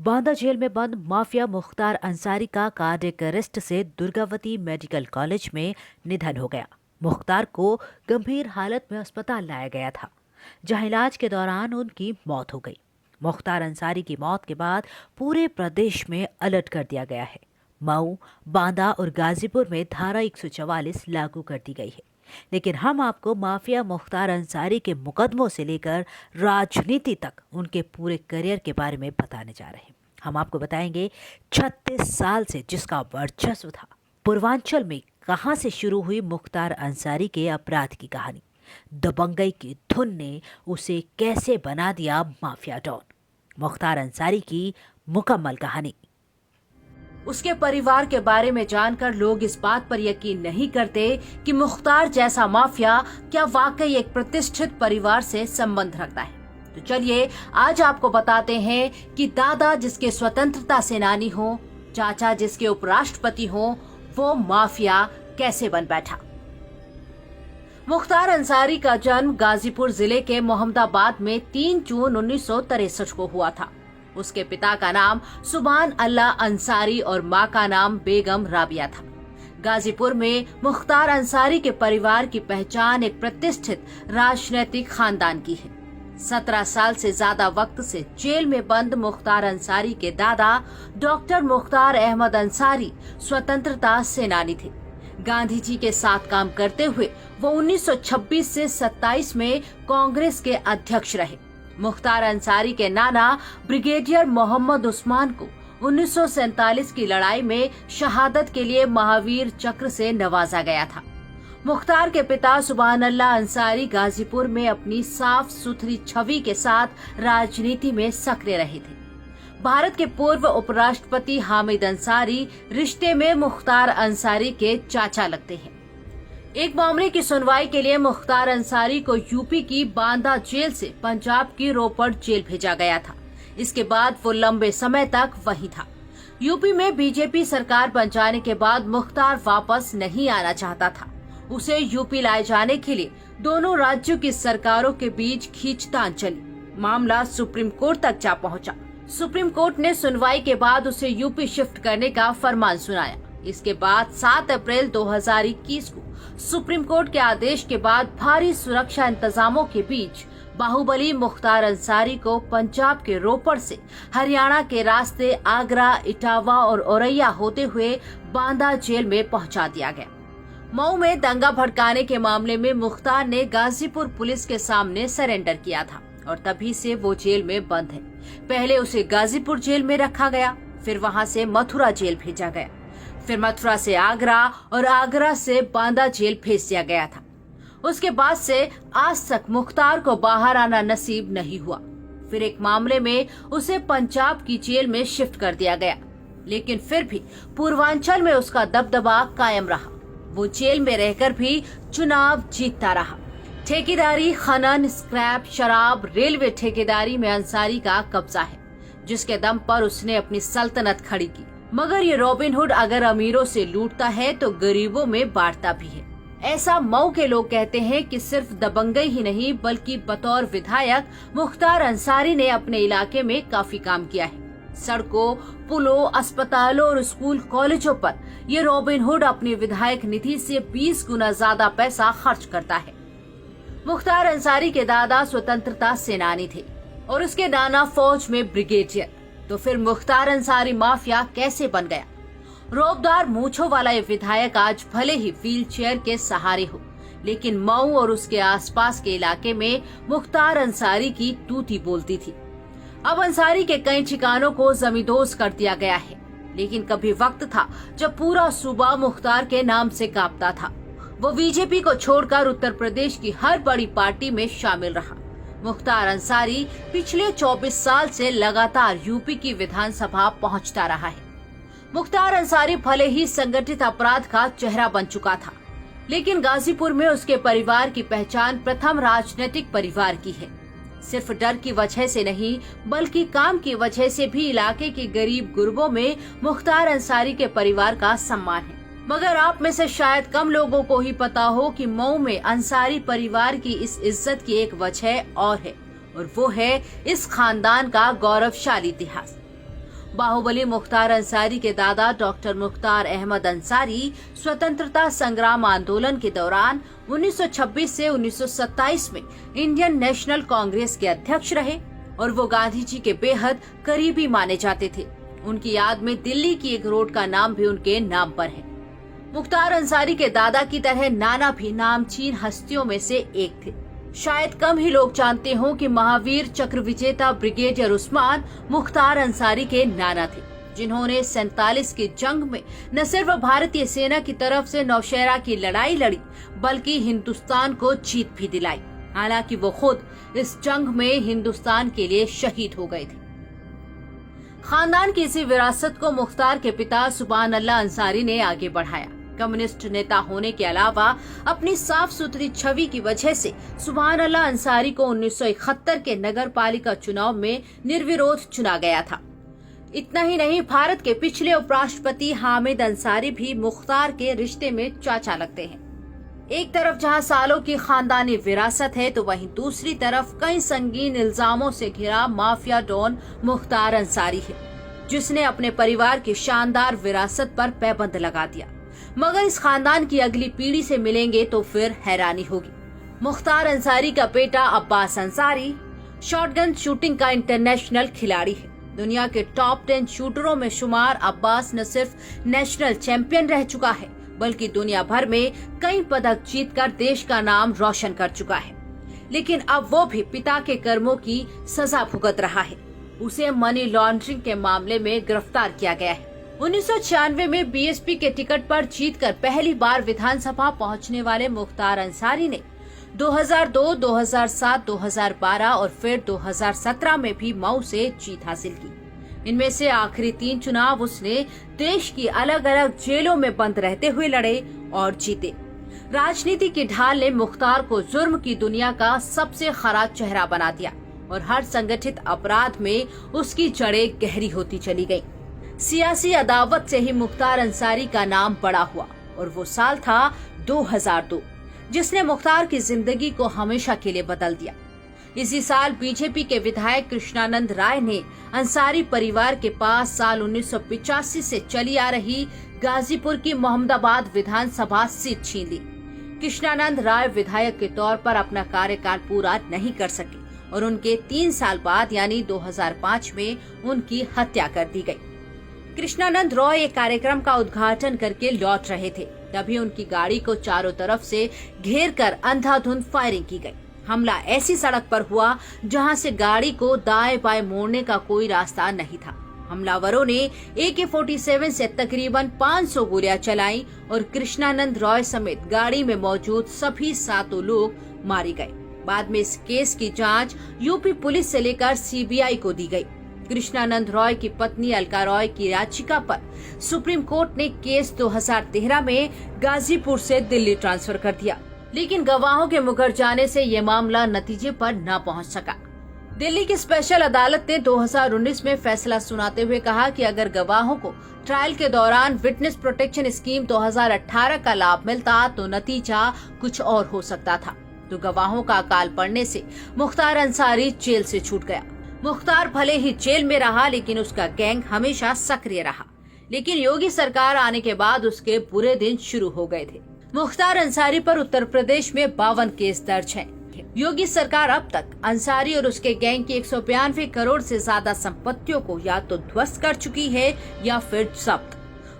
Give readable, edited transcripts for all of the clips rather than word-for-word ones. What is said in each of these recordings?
Banda jail में बंद mafia Mukhtar Ansari का कार्डियक अरेस्ट से दुर्गावती मेडिकल कॉलेज में निधन हो गया। मुख्तार को गंभीर हालत में अस्पताल लाया गया था, जहां इलाज के दौरान उनकी मौत हो गई। मुख्तार अंसारी की मौत के बाद पूरे प्रदेश में अलर्ट कर दिया गया है। मऊ, बांदा और गाजीपुर में धारा 144 लागू कर दी गई है। लेकिन हम आपको माफिया मुख्तार अंसारी के मुकदमों से लेकर राजनीति तक उनके पूरे करियर के बारे में बताने जा रहे हैं। हम आपको बताएंगे 36 साल से जिसका वर्चस्व था, पूर्वांचल में कहां से शुरू हुई मुख्तार अंसारी के अपराध की कहानी, दबंगई की धुन ने उसे कैसे बना दिया माफिया डॉन। मुख्तार अंसारी की मुकम्मल कहानी। उसके परिवार के बारे में जानकर लोग इस बात पर यकीन नहीं करते कि मुख्तार जैसा माफिया क्या वाकई एक प्रतिष्ठित परिवार से संबंध रखता है। तो चलिए आज आपको बताते हैं कि दादा जिसके स्वतंत्रता सेनानी हो, चाचा जिसके उपराष्ट्रपति हो, वो माफिया कैसे बन बैठा। मुख्तार अंसारी का जन्म गाजीपुर जिले के मोहम्मदाबाद में 3 जून 1963 को हुआ था। उसके पिता का नाम सुभान अल्लाह अंसारी और मां का नाम बेगम राबिया था। गाजीपुर में मुख्तार अंसारी के परिवार की पहचान एक प्रतिष्ठित राजनीतिक खानदान की है। 17 साल से ज्यादा वक्त से जेल में बंद मुख्तार अंसारी के दादा डॉक्टर मुख्तार अहमद अंसारी स्वतंत्रता सेनानी थे। गांधी जी के साथ काम करते हुए वो 1926 से 27 में कांग्रेस के अध्यक्ष रहे। मुख्तार अंसारी के नाना ब्रिगेडियर मोहम्मद उस्मान को 1947 की लड़ाई में शहादत के लिए महावीर चक्र से नवाजा गया था। मुख्तार के पिता सुभान अल्लाह अंसारी गाजीपुर में अपनी साफ सुथरी छवि के साथ राजनीति में सक्रिय रहे थे। भारत के पूर्व उपराष्ट्रपति हामिद अंसारी रिश्ते में मुख्तार अंसारी के चाचा लगते हैं। एक मामले की सुनवाई के लिए मुख्तार अंसारी को यूपी की बांदा जेल से पंजाब की रोपड़ जेल भेजा गया था। इसके बाद वो लंबे समय तक वहीं था। यूपी में बीजेपी सरकार बन जाने के बाद मुख्तार वापस नहीं आना चाहता था। उसे यूपी लाए जाने के लिए दोनों राज्यों की सरकारों के बीच खींचतान चली। मामला सुप्रीम कोर्ट तक जा पहुंचा। सुप्रीम कोर्ट ने सुनवाई के बाद उसे यूपी शिफ्ट करने का फरमान सुनाया। इसके बाद 7 अप्रैल 2021 को सुप्रीम कोर्ट के आदेश के बाद भारी सुरक्षा इंतजामों के बीच बाहुबली मुख्तार अंसारी को पंजाब के रोपड़ से हरियाणा के रास्ते आगरा, इटावा और औरैया होते हुए बांदा जेल में पहुंचा दिया गया। मऊ में दंगा भड़काने के मामले में मुख्तार ने गाजीपुर पुलिस के सामने सरेंडर किया था और तभी से वो जेल में बंद है। पहले उसे गाजीपुर जेल में रखा गया, फिर वहां से मथुरा जेल भेजा गया, फिर मथुरा से आगरा और आगरा से बांदा जेल भेज दिया गया था। उसके बाद से आज तक मुख्तार को बाहर आना नसीब नहीं हुआ। फिर एक मामले में उसे पंजाब की जेल में शिफ्ट कर दिया गया, लेकिन फिर भी पूर्वांचल में उसका दबदबा कायम रहा। वो जेल में रहकर भी चुनाव जीतता रहा। ठेकेदारी, खनन, स्क्रैप, शराब, रेलवे ठेकेदारी में अंसारी का कब्जा है, जिसके दम पर उसने अपनी सल्तनत खड़ी की। मगर ये रॉबिनहुड अगर अमीरों से लूटता है तो गरीबों में बांटता भी है। ऐसा मऊ के लोग कहते हैं कि सिर्फ दबंगई ही नहीं बल्कि बतौर विधायक मुख्तार अंसारी ने अपने इलाके में काफी काम किया है। सड़कों, पुलों, अस्पतालों और स्कूल कॉलेजों पर ये रॉबिनहुड अपनी विधायक निधि से 20 गुना ज्यादा पैसा खर्च करता है। मुख्तार अंसारी के दादा स्वतंत्रता सेनानी थे और उसके नाना फौज में ब्रिगेडियर। तो फिर मुख्तार अंसारी माफिया कैसे बन गया। रौबदार मूंछों वाला ये विधायक आज भले ही व्हील चेयर के सहारे हो, लेकिन मऊ और उसके आसपास के इलाके में मुख्तार अंसारी की तूती बोलती थी। अब अंसारी के कई ठिकानों को जमींदोज कर दिया गया है, लेकिन कभी वक्त था जब पूरा सूबा मुख्तार के नाम से कांपता था। वो बीजेपी को छोड़कर उत्तर प्रदेश की हर बड़ी पार्टी में शामिल रहा। मुख्तार अंसारी पिछले 24 साल से लगातार यूपी की विधानसभा पहुंचता रहा है। मुख्तार अंसारी भले ही संगठित अपराध का चेहरा बन चुका था, लेकिन गाजीपुर में उसके परिवार की पहचान प्रथम राजनीतिक परिवार की है। सिर्फ डर की वजह से नहीं बल्कि काम की वजह से भी इलाके के गरीब गुरबों में मुख्तार अंसारी के परिवार का सम्मान है। मगर आप में से शायद कम लोगों को ही पता हो कि मऊ में अंसारी परिवार की इस इज्जत की एक वजह और है, और वो है इस खानदान का गौरवशाली इतिहास। बाहुबली मुख्तार अंसारी के दादा डॉक्टर मुख्तार अहमद अंसारी स्वतंत्रता संग्राम आंदोलन के दौरान 1926 से 1927 में इंडियन नेशनल कांग्रेस के अध्यक्ष रहे और वो गांधी जी के बेहद करीबी माने जाते थे। उनकी याद में दिल्ली की एक रोड का नाम भी उनके नाम पर है। मुख्तार अंसारी के दादा की तरह नाना भी नामचीन हस्तियों में से एक थे। शायद कम ही लोग जानते हों कि महावीर चक्र विजेता ब्रिगेडियर उस्मान मुख्तार अंसारी के नाना थे, जिन्होंने 47 की जंग में न सिर्फ भारतीय सेना की तरफ से नौशेरा की लड़ाई लड़ी बल्कि हिंदुस्तान को जीत भी दिलाई। हालांकि वो खुद इस जंग में हिंदुस्तान के लिए शहीद हो गए थे। खानदान की इसी विरासत को मुख्तार के पिता सुभान अल्लाह अंसारी ने आगे बढ़ाया। कम्युनिस्ट नेता होने के अलावा अपनी साफ सुथरी छवि की वजह से सुभान अल्लाह अंसारी को 1971 के नगर पालिका चुनाव में निर्विरोध चुना गया था। इतना ही नहीं, भारत के पिछले उपराष्ट्रपति हामिद अंसारी भी मुख्तार के रिश्ते में चाचा लगते हैं। एक तरफ जहां सालों की खानदानी विरासत है तो वहीं दूसरी तरफ कई संगीन इल्जामों से घिरा माफिया डॉन मुख्तार अंसारी है, जिसने अपने परिवार की शानदार विरासत पर पैबंद लगा दिया। मगर इस खानदान की अगली पीढ़ी से मिलेंगे तो फिर हैरानी होगी। मुख्तार अंसारी का बेटा अब्बास अंसारी शॉटगन शूटिंग का इंटरनेशनल खिलाड़ी है। दुनिया के टॉप 10 शूटरों में शुमार अब्बास न सिर्फ नेशनल चैंपियन रह चुका है बल्कि दुनिया भर में कई पदक जीतकर देश का नाम रोशन कर चुका है। लेकिन अब वो भी पिता के कर्मों की सजा भुगत रहा है। उसे मनी लॉन्ड्रिंग के मामले में गिरफ्तार किया गया है। 1996 में बीएसपी के टिकट पर जीतकर पहली बार विधानसभा पहुंचने वाले मुख्तार अंसारी ने 2002, 2007, 2012 और फिर 2017 में भी मऊ से जीत हासिल की। इनमें से आखिरी 3 चुनाव उसने देश की अलग अलग जेलों में बंद रहते हुए लड़े और जीते। राजनीति की ढाल ने मुख्तार को जुर्म की दुनिया का सबसे खराब चेहरा बना दिया और हर संगठित अपराध में उसकी जड़ें गहरी होती चली गईं। सियासी अदावत से ही मुख्तार अंसारी का नाम बड़ा हुआ और वो साल था 2002, जिसने मुख्तार की जिंदगी को हमेशा के लिए बदल दिया। इसी साल बीजेपी के विधायक कृष्णानंद राय ने अंसारी परिवार के पास साल 1985 से चली आ रही गाजीपुर की मोहम्मदाबाद विधानसभा सीट छीन ली। कृष्णानंद राय विधायक के तौर पर अपना कार्यकाल पूरा नहीं कर सके और उनके 3 साल बाद यानी 2005 में उनकी हत्या कर दी गई। कृष्णानंद रॉय एक कार्यक्रम का उद्घाटन करके लौट रहे थे, तभी उनकी गाड़ी को चारों तरफ से घेर कर अंधाधुंध फायरिंग की गई। हमला ऐसी सड़क पर हुआ जहां से गाड़ी को दाएं बाएं मोड़ने का कोई रास्ता नहीं था। हमलावरों ने AK-47 से तकरीबन 500 गोलियां चलाई और कृष्णानंद रॉय समेत गाड़ी में मौजूद सभी 7 लोग मारे गए। बाद में इस केस की जांच यूपी पुलिस से लेकर CBI को दी गई। कृष्णानंद रॉय की पत्नी अलका रॉय की याचिका पर सुप्रीम कोर्ट ने केस 2013 में गाजीपुर से दिल्ली ट्रांसफर कर दिया, लेकिन गवाहों के मुकर जाने से ये मामला नतीजे पर न पहुंच सका। दिल्ली की स्पेशल अदालत ने 2019 में फैसला सुनाते हुए कहा कि अगर गवाहों को ट्रायल के दौरान विटनेस प्रोटेक्शन स्कीम 2018 का लाभ मिलता तो नतीजा कुछ और हो सकता था। तो गवाहों का अकाल पड़ने से मुख्तार अंसारी जेल से छूट गया। मुख्तार भले ही जेल में रहा लेकिन उसका गैंग हमेशा सक्रिय रहा। लेकिन योगी सरकार आने के बाद उसके बुरे दिन शुरू हो गए थे। मुख्तार अंसारी पर उत्तर प्रदेश में 52 केस दर्ज हैं। योगी सरकार अब तक अंसारी और उसके गैंग की 192 करोड़ से ज्यादा संपत्तियों को या तो ध्वस्त कर चुकी है या फिर जब्त।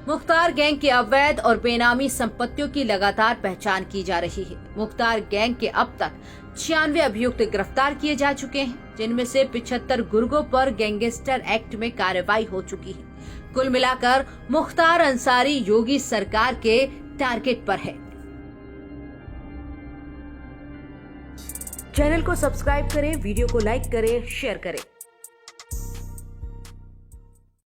मुख्तार गैंग की अवैध और बेनामी संपत्तियों की लगातार पहचान की जा रही है। मुख्तार गैंग के अब तक 96 अभियुक्त गिरफ्तार किए जा चुके हैं, जिनमें से 75 गुर्गों पर गैंगस्टर एक्ट में कार्रवाई हो चुकी है। कुल मिलाकर मुख्तार अंसारी योगी सरकार के टारगेट पर है। चैनल को सब्सक्राइब करें, वीडियो को लाइक करें, शेयर करें।